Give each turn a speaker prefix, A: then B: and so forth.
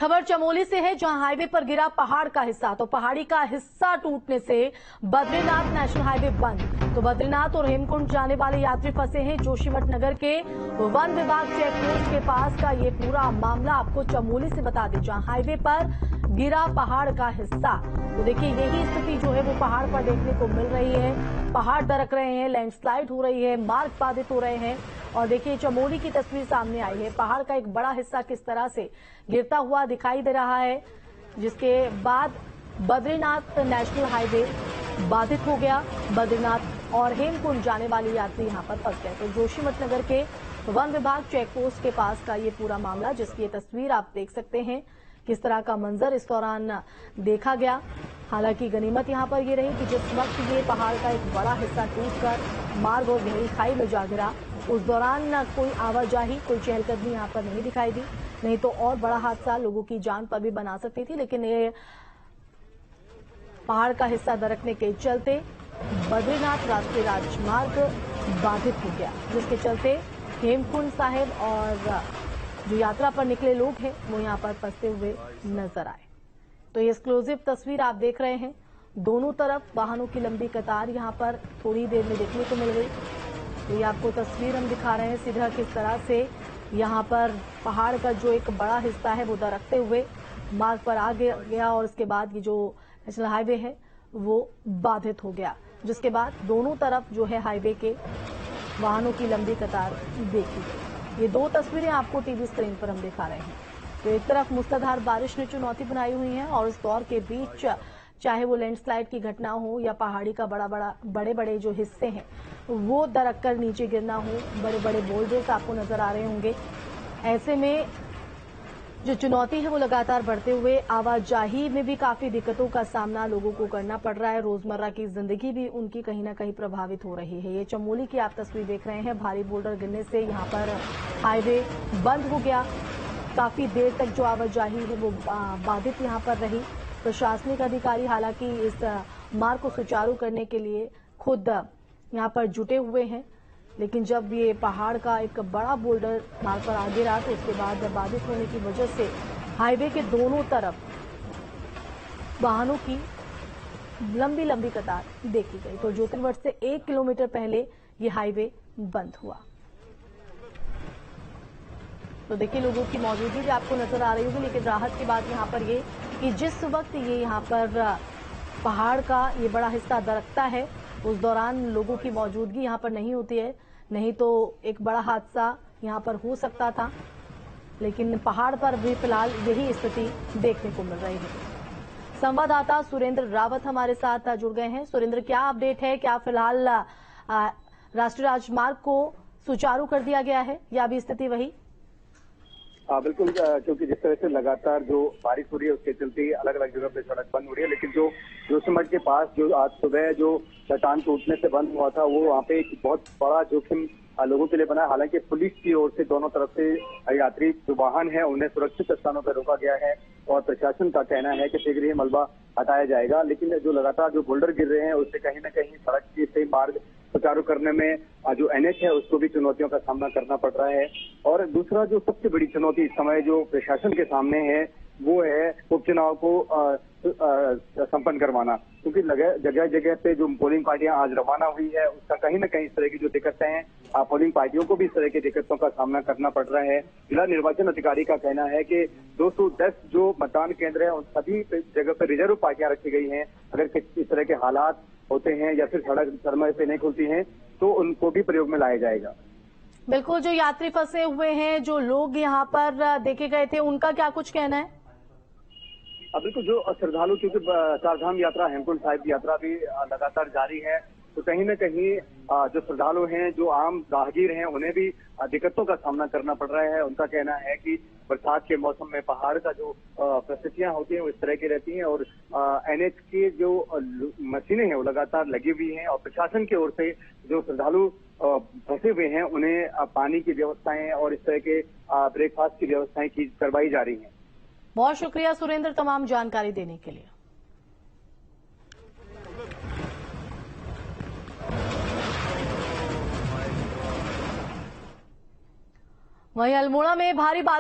A: खबर चमोली से है, जहां हाईवे पर गिरा पहाड़ का हिस्सा। तो पहाड़ी का हिस्सा टूटने से बद्रीनाथ नेशनल हाईवे बंद। तो बद्रीनाथ और हेमकुंड जाने वाले यात्री फंसे हैं। जोशीमठ नगर के वन विभाग चेक पोस्ट के पास का ये पूरा मामला आपको चमोली से बता दें, जहां हाईवे पर गिरा पहाड़ का हिस्सा। तो देखिए, यही स्थिति जो है वो पहाड़ पर देखने को मिल रही है। पहाड़ दरक रहे हैं, लैंडस्लाइड हो रही है, मार्ग बाधित हो रहे हैं। और देखिए, चमोली की तस्वीर सामने आई है। पहाड़ का एक बड़ा हिस्सा किस तरह से गिरता हुआ दिखाई दे रहा है, जिसके बाद बद्रीनाथ नेशनल हाईवे बाधित हो गया। बद्रीनाथ और हेमकुंड जाने वाले यात्री यहां पर फंस गए। तो जोशीमठ नगर के वन विभाग चेक पोस्ट के पास का ये पूरा मामला, जिसकी ये तस्वीर आप देख सकते हैं, किस तरह का मंजर इस दौरान देखा गया। हालांकि गनीमत यहां पर ये रही कि जिस वक्त ये पहाड़ का एक बड़ा हिस्सा टूटकर मार्ग और गहरी खाई में जा गिरा, उस दौरान कोई आवाजाही, कोई चहलकदमी यहां पर नहीं दिखाई दी। नहीं तो और बड़ा हादसा लोगों की जान पर भी बना सकती थी। लेकिन ये पहाड़ का हिस्सा दरकने के चलते बद्रीनाथ राष्ट्रीय राजमार्ग बाधित हो गया, जिसके चलते हेमकुंड साहिब और जो यात्रा पर निकले लोग हैं वो यहां पर फंसते हुए नजर आए। तो ये एक्सक्लूसिव तस्वीर आप देख रहे हैं। दोनों तरफ वाहनों की लंबी कतार यहां पर थोड़ी देर में देखने को मिल गई। तो ये आपको तस्वीर हम दिखा रहे हैं सीधा, किस तरह से यहां पर पहाड़ का जो एक बड़ा हिस्सा है वो दरकते हुए मार्ग पर आ गया और इसके बाद ये जो नेशनल हाईवे है वो बाधित हो गया, जिसके बाद दोनों तरफ जो है हाईवे के वाहनों की लंबी कतार देखी गई। ये दो तस्वीरें आपको टीवी स्क्रीन पर हम दिखा रहे हैं। तो एक तरफ मूसलाधार बारिश ने चुनौती बनाई हुई है और इस दौर के बीच चाहे वो लैंडस्लाइड की घटना हो या पहाड़ी का बड़े बड़े जो हिस्से हैं वो दरक कर नीचे गिरना हो, बड़े बड़े बोल्डर्स आपको नजर आ रहे होंगे। ऐसे में जो चुनौती है वो लगातार बढ़ते हुए आवाजाही में भी काफी दिक्कतों का सामना लोगों को करना पड़ रहा है। रोजमर्रा की जिंदगी भी उनकी कहीं ना कहीं प्रभावित हो रही है। ये चमोली की आप तस्वीर देख रहे हैं। भारी बोल्डर गिरने से यहाँ पर हाईवे बंद हो गया। काफी देर तक जो आवाजाही है वो बाधित यहाँ पर रही। प्रशासनिक अधिकारी हालांकि इस मार्ग को सुचारू करने के लिए खुद यहाँ पर जुटे हुए हैं, लेकिन जब ये पहाड़ का एक बड़ा बोल्डर मार्ग पर आ गिरा तो उसके बाद बाधित होने की वजह से हाईवे के दोनों तरफ वाहनों की लंबी लंबी कतार देखी गई। तो ज्योतिर्वट से 1 किलोमीटर पहले ये हाईवे बंद हुआ। तो देखिए, लोगों की मौजूदगी भी आपको नजर आ रही होगी, लेकिन राहत की बात यहाँ पर ये कि जिस वक्त ये यहाँ पर पहाड़ का ये बड़ा हिस्सा दरकता है उस दौरान लोगों की मौजूदगी यहाँ पर नहीं होती है, नहीं तो एक बड़ा हादसा यहाँ पर हो सकता था। लेकिन पहाड़ पर भी फिलहाल यही स्थिति देखने को मिल रही है। संवाददाता सुरेंद्र रावत हमारे साथ जुड़ गए हैं। सुरेंद्र, क्या अपडेट है? क्या फिलहाल राष्ट्रीय राजमार्ग को सुचारू कर दिया गया है या अभी स्थिति वही?
B: बिल्कुल, क्योंकि जिस तरह से लगातार जो बारिश हो रही है उसके चलते अलग अलग जगह पे सड़क बंद हो रही है, लेकिन जो जोशीमठ के पास जो आज सुबह जो चट्टान टूटने से बंद हुआ था वो वहाँ पे एक बहुत बड़ा जोखिम लोगों के लिए बना। हालांकि पुलिस की ओर से दोनों तरफ से यात्री जो वाहन है उन्हें सुरक्षित स्थानों पर रोका गया है और प्रशासन का कहना है कि शीघ्र ही मलबा हटाया जाएगा। लेकिन जो लगातार जो बोल्डर गिर रहे हैं उससे कहीं न कहीं सड़क के सही मार्ग सुचारू करने में जो NH है उसको भी चुनौतियों का सामना करना पड़ रहा है। और दूसरा जो सबसे बड़ी चुनौती इस समय जो प्रशासन के सामने है वो है उपचुनाव को संपन्न करवाना, क्योंकि जगह जगह पे जो पोलिंग पार्टियां आज रवाना हुई है उसका कहीं न कहीं इस तरह की जो दिक्कतें हैं, पोलिंग पार्टियों को भी इस तरह की दिक्कतों का सामना करना पड़ रहा है। जिला निर्वाचन अधिकारी का कहना है कि 210 जो मतदान केंद्र है उन सभी जगह पर रिजर्व पार्टियां रखी गई हैं। अगर इस तरह के हालात होते हैं या फिर सड़क समय पे नहीं खुलती हैं तो उनको भी प्रयोग में लाया जाएगा।
A: बिल्कुल, जो यात्री फंसे हुए हैं, जो लोग यहाँ पर देखे गए थे, उनका क्या कुछ कहना है?
B: बिल्कुल, जो श्रद्धालु, क्योंकि चारधाम यात्रा, हेमकुंड साहिब यात्रा भी लगातार जारी है, तो कहीं न कहीं जो श्रद्धालु हैं, जो आम राहगीर हैं, उन्हें भी दिक्कतों का सामना करना पड़ रहा है। उनका कहना है कि बरसात के मौसम में पहाड़ का जो परिस्थितियां होती हैं वो इस तरह की रहती हैं और NH की जो मशीनें हैं वो लगातार लगी हुई हैं और प्रशासन की ओर से जो श्रद्धालु फंसे हुए हैं उन्हें पानी की व्यवस्थाएं और इस तरह के ब्रेकफास्ट की व्यवस्थाएं करवाई जा रही हैं।
A: बहुत शुक्रिया सुरेंद्र तमाम जानकारी देने के लिए। वहीं अल्मोड़ा में भारी बारिश